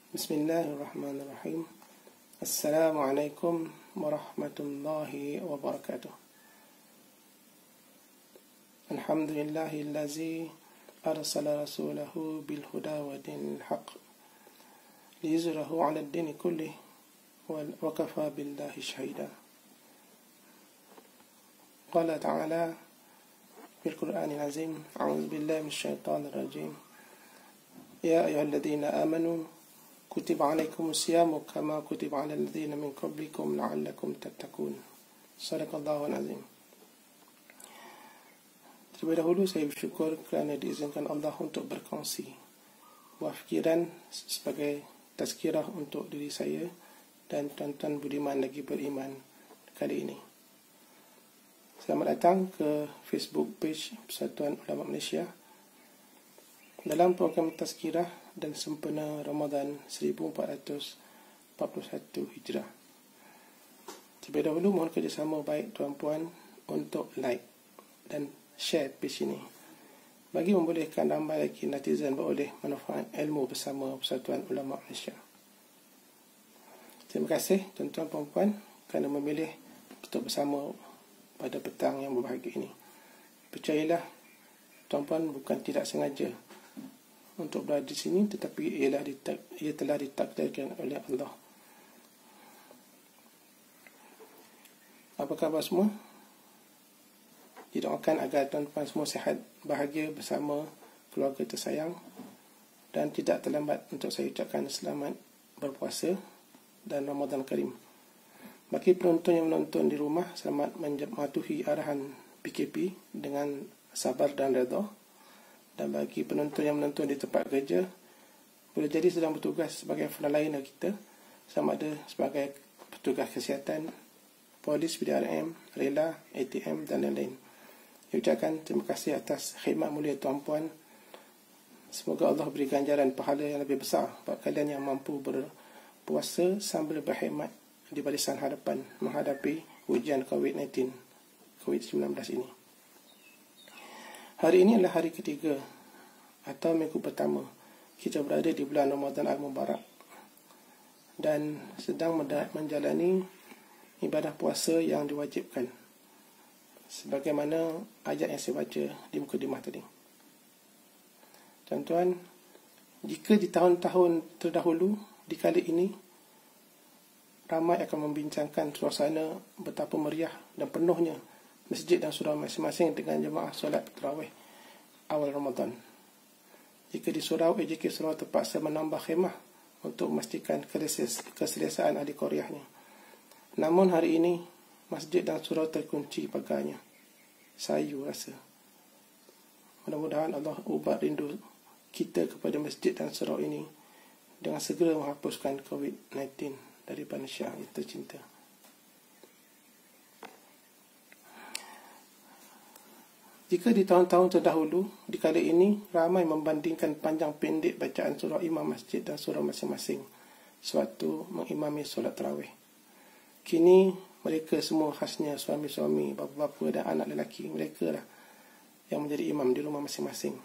Bismillahirrahmanirrahim. Assalamualaikum warahmatullahi wabarakatuh. Alhamdulillahillazi arsala rasulahu bilhuda wa dinil haq liyuzhirahu 'ala ad-dini kullih wa kafa billahi shahida. Qala ta'ala fil Qur'anil azim, a'udzu billahi minasyaitonir rajim. Ya ayyuhalladzina amanu kutiba alaikumus siyamu kama kutiba alal ladzina min qablikum la'allakum tattaqun. Shadaqallahul azim. Terlebih dahulu saya bersyukur kerana diizinkan Allah untuk berkongsi buah fikiran sebagai tazkirah untuk diri saya dan tuan-tuan budiman lagi beriman kali ini. Selamat datang ke Facebook page Persatuan Ulama Malaysia dalam program tazkirah dan sempena Ramadan 1441 Hijrah. Terlebih dahulu mohon kerjasama baik tuan-puan untuk like dan share page ini bagi membolehkan ramai lagi netizen beroleh manfaat ilmu bersama Persatuan Ulama Malaysia. Terima kasih tuan-tuan puan-puan kerana memilih untuk bersama pada petang yang berbahagia ini. Percayalah tuan-puan bukan tidak sengaja untuk berada di sini, tetapi ia telah ditakdirkan oleh Allah. Apa khabar semua? Didoakan agar tuan-tuan semua sihat, bahagia bersama keluarga tersayang, dan tidak terlambat untuk saya ucapkan selamat berpuasa dan Ramadan Karim. Bagi penonton yang menonton di rumah, selamat mematuhi arahan PKP dengan sabar dan redha. Dan bagi penonton yang menonton di tempat kerja, boleh jadi sedang bertugas sebagai frontliner kita, sama ada sebagai petugas kesihatan, polis, PDRM, rela, ATM dan lain-lain. Saya ucapkan terima kasih atas khidmat mulia tuan-puan. Semoga Allah beri ganjaran pahala yang lebih besar buat kalian yang mampu berpuasa sambil berkhidmat di barisan hadapan menghadapi ujian COVID-19 ini. Hari ini adalah hari ketiga atau minggu pertama kita berada di bulan Ramadan Al-Mubarak dan sedang menjalani ibadah puasa yang diwajibkan sebagaimana ayat yang saya baca di mukadimah tadi. Tuan-tuan, jika di tahun-tahun terdahulu di kali ini ramai akan membincangkan suasana betapa meriah dan penuhnya masjid dan surau masing-masing dengan jemaah solat tarawih awal Ramadan. Jika di surau, AJK Surau terpaksa menambah khemah untuk memastikan keselesaan ahli qaryahnya. Namun hari ini masjid dan surau terkunci pagarnya. Sayu rasa. Mudah-mudahan Allah ubat rindu kita kepada masjid dan surau ini dengan segera menghapuskan COVID-19 dari manusia yang tercinta. Jika di tahun-tahun terdahulu, di kali ini ramai membandingkan panjang pendek bacaan surah imam masjid dan surah masing-masing sewaktu mengimami solat tarawih. Kini mereka semua khasnya suami-suami, bapa-bapa dan anak lelaki mereka lah yang menjadi imam di rumah masing-masing.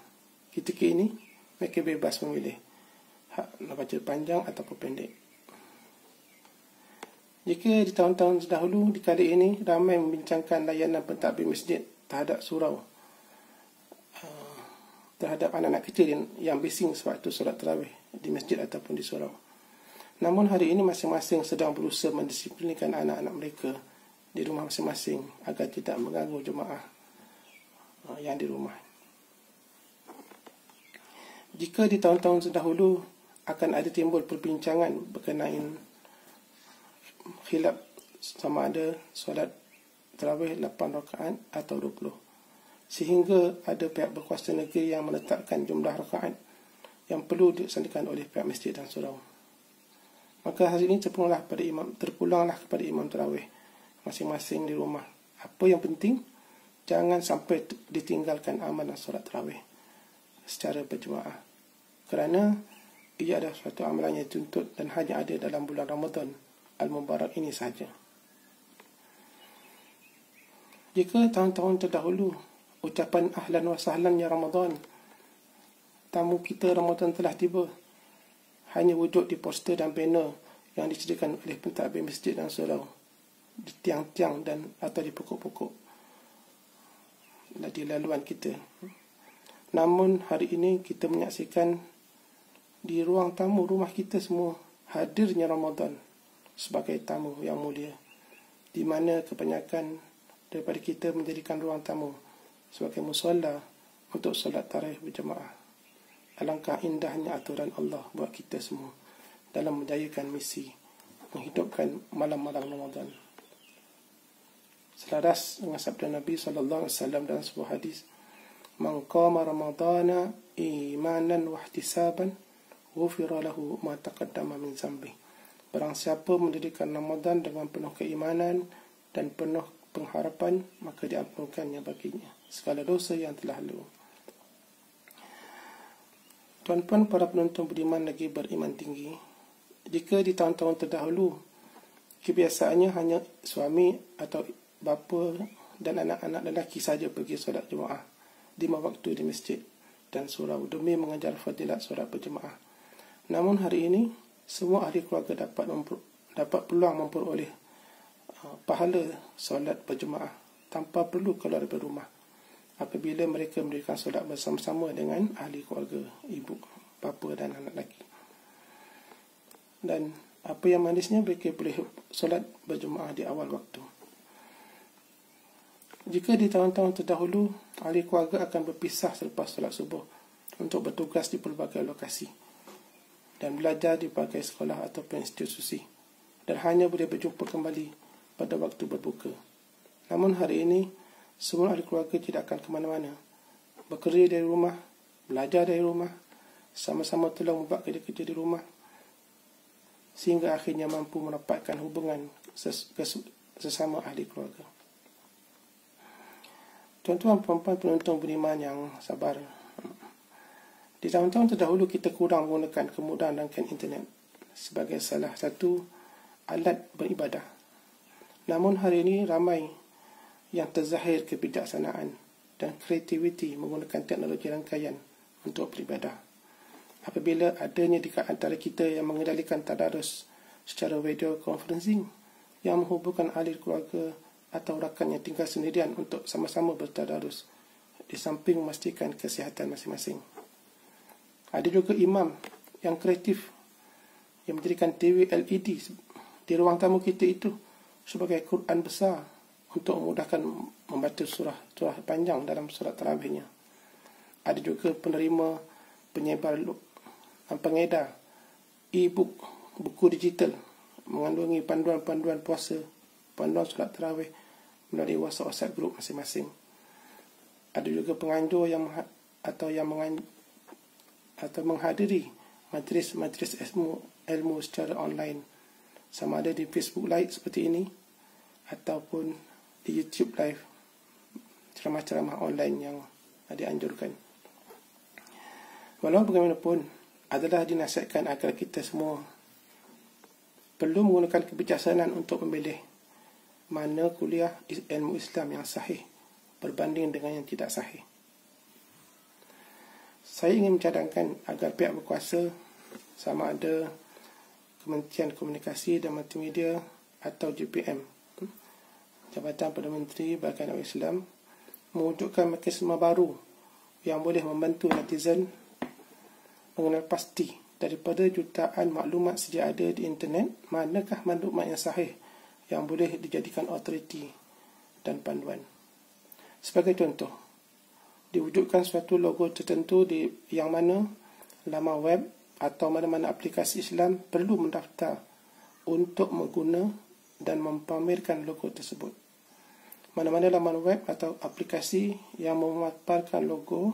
Ketika ini mereka bebas memilih hak nak baca panjang ataupun pendek. Jika di tahun-tahun terdahulu, di kali ini ramai membincangkan layanan pentadbir masjid terhadap surau, terhadap anak-anak kecil yang bising sewaktu solat tarawih di masjid ataupun di surau. Namun hari ini masing-masing sedang berusaha mendisiplinkan anak-anak mereka di rumah masing-masing agar tidak mengganggu jemaah yang di rumah. Jika di tahun-tahun terdahulu akan ada timbul perbincangan berkenaan khilaf sama ada solat tarawih 8 rakaat atau 20, sehingga ada pihak berkuasa negeri yang menetapkan jumlah rakaat yang perlu dilaksanakan oleh pihak masjid dan surau. Maka hari ini terpulanglah kepada imam tarawih masing-masing di rumah. Apa yang penting, jangan sampai ditinggalkan amalan solat tarawih secara berjemaah, kerana ia adalah suatu amalan yang dituntut dan hanya ada dalam bulan Ramadan Al-Mubarak ini sahaja. Jika tahun-tahun terdahulu ucapan ahlan wa sahlan ya Ramadan, tamu kita Ramadan telah tiba, hanya wujud di poster dan banner yang disediakan oleh pentadbir masjid dan surau, di tiang-tiang dan atau di pokok-pokok di laluan kita. Namun hari ini kita menyaksikan di ruang tamu rumah kita semua hadirnya Ramadan sebagai tamu yang mulia, di mana kebanyakan daripada kita menjadikan ruang tamu sebagai musola untuk solat tarawih berjemaah. Alangkah indahnya aturan Allah buat kita semua dalam menjayakan misi menghidupkan malam-malam Ramadan. Selaras dengan sabda Nabi SAW dalam sebuah hadis, "Man qama Ramadana imanan wa ihtisaban, ghufira lahu ma taqaddama min zambi." Barang siapa mendirikan Ramadan dengan penuh keimanan dan penuh pengharapan, maka diampunkannya baginya segala dosa yang telah lalu. Tuan-tuan para penonton beriman lagi beriman tinggi, jika di tahun-tahun terdahulu kebiasaannya hanya suami atau bapa dan anak-anak lelaki saja pergi solat jemaah 5 waktu di masjid dan surau demi mengajar fadilat solat berjemaah. Namun hari ini semua ahli keluarga dapat peluang memperoleh pahala solat berjemaah tanpa perlu keluar dari rumah apabila mereka mendirikan solat bersama-sama dengan ahli keluarga, ibu, bapa dan anak lelaki. Dan apa yang manisnya, mereka boleh solat berjemaah di awal waktu. Jika di tahun-tahun terdahulu ahli keluarga akan berpisah selepas solat subuh untuk bertugas di pelbagai lokasi dan belajar di pelbagai sekolah ataupun institusi, dan hanya boleh berjumpa kembali pada waktu berbuka. Namun hari ini semua ahli keluarga tidak akan ke mana-mana, bekerja dari rumah, belajar dari rumah, sama-sama tolong membuat kerja-kerja di rumah, sehingga akhirnya mampu merapatkan hubungan sesama ahli keluarga. Tuan-tuan perempuan penonton beriman yang sabar, di tahun-tahun terdahulu kita kurang menggunakan kemudahan rangkaian internet sebagai salah satu alat beribadah. Namun hari ini ramai yang terzahir kebijaksanaan dan kreativiti menggunakan teknologi rangkaian untuk beribadah. Apabila adanya di antara kita yang mengendalikan tadarus secara video conferencing yang menghubungkan ahli keluarga atau rakan yang tinggal sendirian untuk sama-sama bertadarus di samping memastikan kesihatan masing-masing. Ada juga imam yang kreatif yang menjadikan TV LED di ruang tamu kita itu sebagai Quran besar untuk memudahkan membaca surah panjang dalam solat tarawihnya. Ada juga penerima penyebar pengedar e-book, buku digital mengandungi panduan-panduan puasa, panduan solat tarawih melalui WhatsApp group masing-masing. Ada juga penganjur yang menghadiri majlis ilmu secara online, sama ada di Facebook Live seperti ini ataupun di YouTube Live, ceramah-ceramah online yang dianjurkan. Walau bagaimanapun, adalah dinasihatkan agar kita semua perlu menggunakan kebijaksanaan untuk memilih mana kuliah ilmu Islam yang sahih berbanding dengan yang tidak sahih. Saya ingin mencadangkan agar pihak berkuasa, sama ada Kementerian Komunikasi dan Multimedia atau JPM, Jabatan Perdana Menteri Bahagian Islam, mewujudkan mekanisme baru yang boleh membantu netizen mengenal pasti daripada jutaan maklumat sedia ada di internet manakah maklumat yang sahih yang boleh dijadikan autoriti dan panduan. Sebagai contoh, diwujudkan suatu logo tertentu yang mana laman web atau mana-mana aplikasi Islam perlu mendaftar untuk mengguna dan mempamerkan logo tersebut. Mana-mana laman web atau aplikasi yang memaparkan logo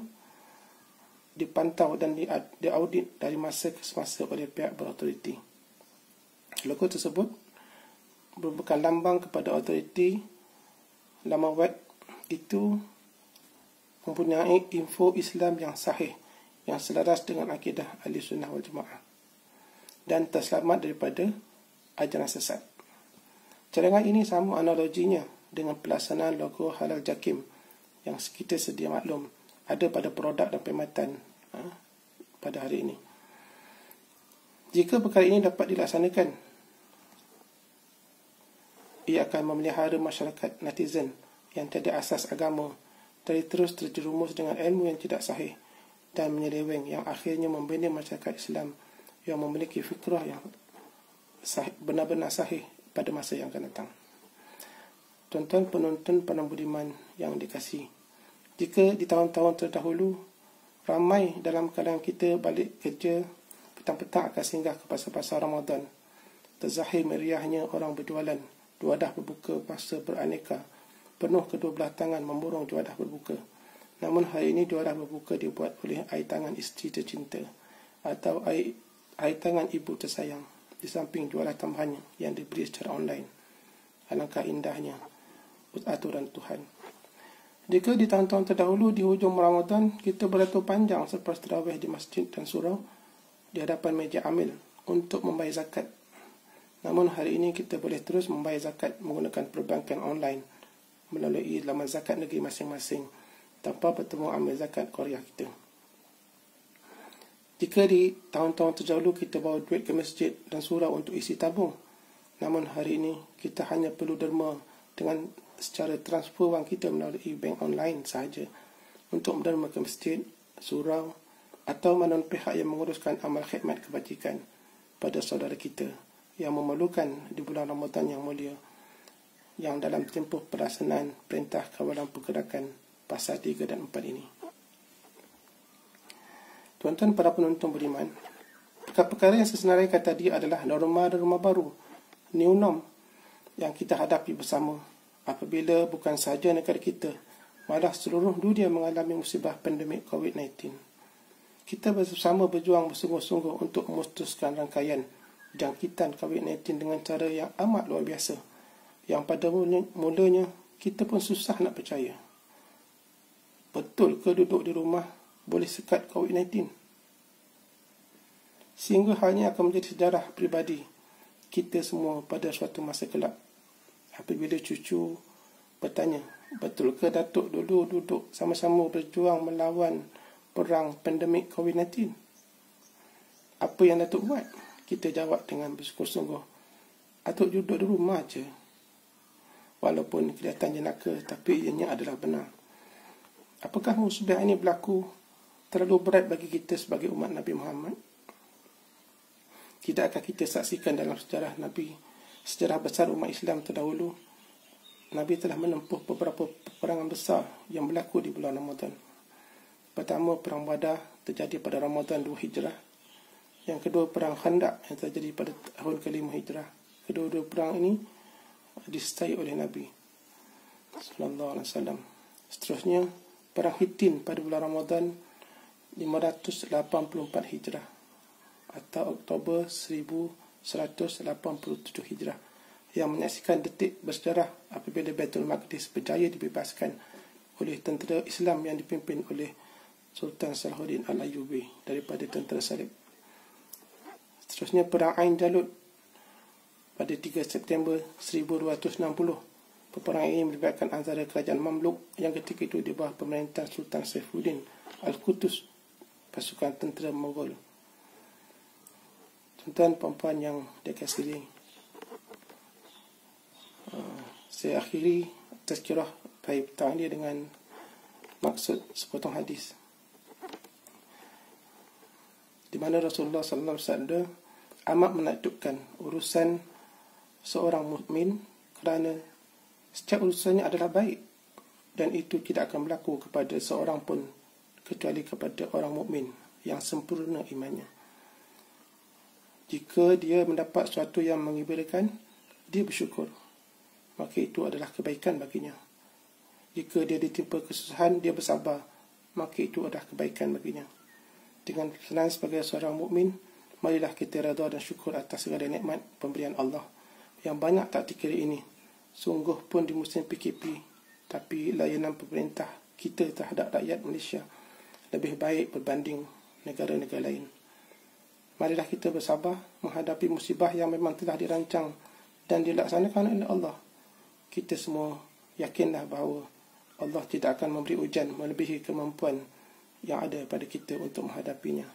dipantau dan diaudit dari masa ke semasa oleh pihak berautoriti. Logo tersebut merupakan lambang kepada autoriti. Laman web itu mempunyai info Islam yang sahih, yang selaras dengan akidah Ahli Sunnah wal Jemaah dan terselamat daripada ajaran sesat. Cadangan ini sama analoginya dengan pelaksanaan logo halal JAKIM yang kita sedia maklum ada pada produk dan perkhidmatan pada hari ini. Jika perkara ini dapat dilaksanakan, ia akan memelihara masyarakat netizen yang tiada asas agama dari terus terjerumus dengan ilmu yang tidak sahih dan menyeleweng, yang akhirnya membina masyarakat Islam yang memiliki fikrah yang sahih, benar-benar sahih pada masa yang akan datang. Tuan-tuan penonton Pandang Budiman yang dikasihi, jika di tahun-tahun terdahulu ramai dalam kalangan kita balik kerja petang-petang akan singgah ke pasar-pasar Ramadan, terzahir meriahnya orang berjualan, juadah berbuka puasa beraneka, penuh kedua belah tangan memborong juadah berbuka. Namun hari ini juadah berbuka dibuat oleh air tangan isteri tercinta atau air tangan ibu tersayang, di samping juadah tambahannya yang diberi secara online. Alangkah indahnya aturan Tuhan. Jika di tahun-tahun terdahulu di hujung Ramadan kita beratur panjang selepas tarawih di masjid dan surau di hadapan meja amil untuk membayar zakat. Namun hari ini kita boleh terus membayar zakat menggunakan perbankan online melalui laman zakat negeri masing-masing tanpa bertemu amil zakat Korea kita. Jika di tahun-tahun terdahulu kita bawa duit ke masjid dan surau untuk isi tabung, namun hari ini kita hanya perlu derma dengan secara transfer wang kita melalui bank online sahaja untuk menderma ke masjid, surau atau mana pihak yang menguruskan amal khidmat kebajikan pada saudara kita yang memerlukan di bulan Ramadan yang mulia, yang dalam tempoh pelaksanaan perintah kawalan pergerakan pasal 3 dan 4 ini. Tuan-tuan para penonton beriman, perkara yang saya senaraikan tadi adalah norma baru, new norm yang kita hadapi bersama apabila bukan sahaja negara kita, malah seluruh dunia mengalami musibah pandemik COVID-19. Kita bersama berjuang bersungguh-sungguh untuk memutuskan rangkaian jangkitan COVID-19 dengan cara yang amat luar biasa, yang pada mulanya kita pun susah nak percaya. Betul ke duduk di rumah boleh sekat COVID-19? Sehingga halnya akan menjadi sejarah peribadi kita semua pada suatu masa kelak. Apabila cucu bertanya, betul ke Datuk dulu duduk sama-sama berjuang melawan perang pandemik COVID-19? Apa yang Datuk buat? Kita jawab dengan bersungguh-sungguh, Datuk duduk di rumah je. Walaupun kelihatan jenaka, tapi ianya adalah benar. Apakah musibah ini berlaku terlalu berat bagi kita sebagai umat Nabi Muhammad? Tidakkah kita saksikan dalam sejarah Nabi, sejarah besar umat Islam terdahulu, Nabi telah menempuh beberapa peperangan besar yang berlaku di bulan Ramadan. Pertama, Perang Badar terjadi pada Ramadan 2 Hijrah. Yang kedua, Perang Khandaq yang terjadi pada tahun ke-5 Hijrah. Kedua-dua perang ini disertai oleh Nabi sallallahu alaihi wasallam. Seterusnya, Perang Hittin pada bulan Ramadan 584 Hijrah atau Oktober 1187 Hijrah, yang menyaksikan detik bersejarah apabila Baitul Maqdis berjaya dibebaskan oleh tentera Islam yang dipimpin oleh Sultan Salahuddin Al-Ayyubi daripada tentera Salib. Seterusnya, Perang Ain Jalut pada 3 September 1260. Peperangan ini melibatkan antara kerajaan Mamluk yang ketika itu di bawah pemerintahan Sultan Saifuddin Al-Qutus, pasukan tentera Mongol. Tuan-tuan puan-puan yang dikasihi, saya akhiri tazkirah pada petang ini dengan maksud sepotong hadis di mana Rasulullah sallallahu alaihi wasallam bersabda, amat menakjubkan urusan seorang mukmin kerana setiap urusannya adalah baik, dan itu tidak akan berlaku kepada seorang pun kecuali kepada orang mukmin yang sempurna imannya. Jika dia mendapat sesuatu yang menggembirakan, dia bersyukur, maka itu adalah kebaikan baginya. Jika dia ditimpa kesusahan, dia bersabar, maka itu adalah kebaikan baginya. Dengan senang sebagai seorang mukmin, marilah kita redha dan syukur atas segala nikmat pemberian Allah yang banyak tak dikira ini. Sungguh pun di musim PKP, tapi layanan pemerintah kita terhadap rakyat Malaysia lebih baik berbanding negara-negara lain. Marilah kita bersabar menghadapi musibah yang memang telah dirancang dan dilaksanakan oleh Allah. Kita semua yakinlah bahawa Allah tidak akan memberi ujian melebihi kemampuan yang ada pada kita untuk menghadapinya.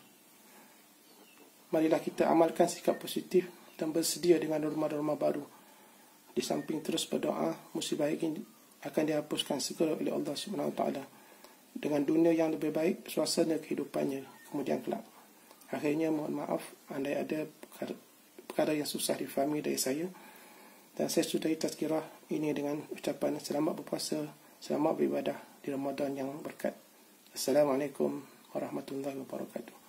marilah kita amalkan sikap positif dan bersedia dengan norma-norma baru. Di samping terus berdoa, musibah ini akan dihapuskan segera oleh Allah SWT dengan dunia yang lebih baik, suasana kehidupannya kemudian kelak. Akhirnya mohon maaf andai ada perkara yang susah difahami dari saya, dan saya sudahi tazkirah ini dengan ucapan selamat berpuasa, selamat beribadah di Ramadan yang berkat. Assalamualaikum warahmatullahi wabarakatuh.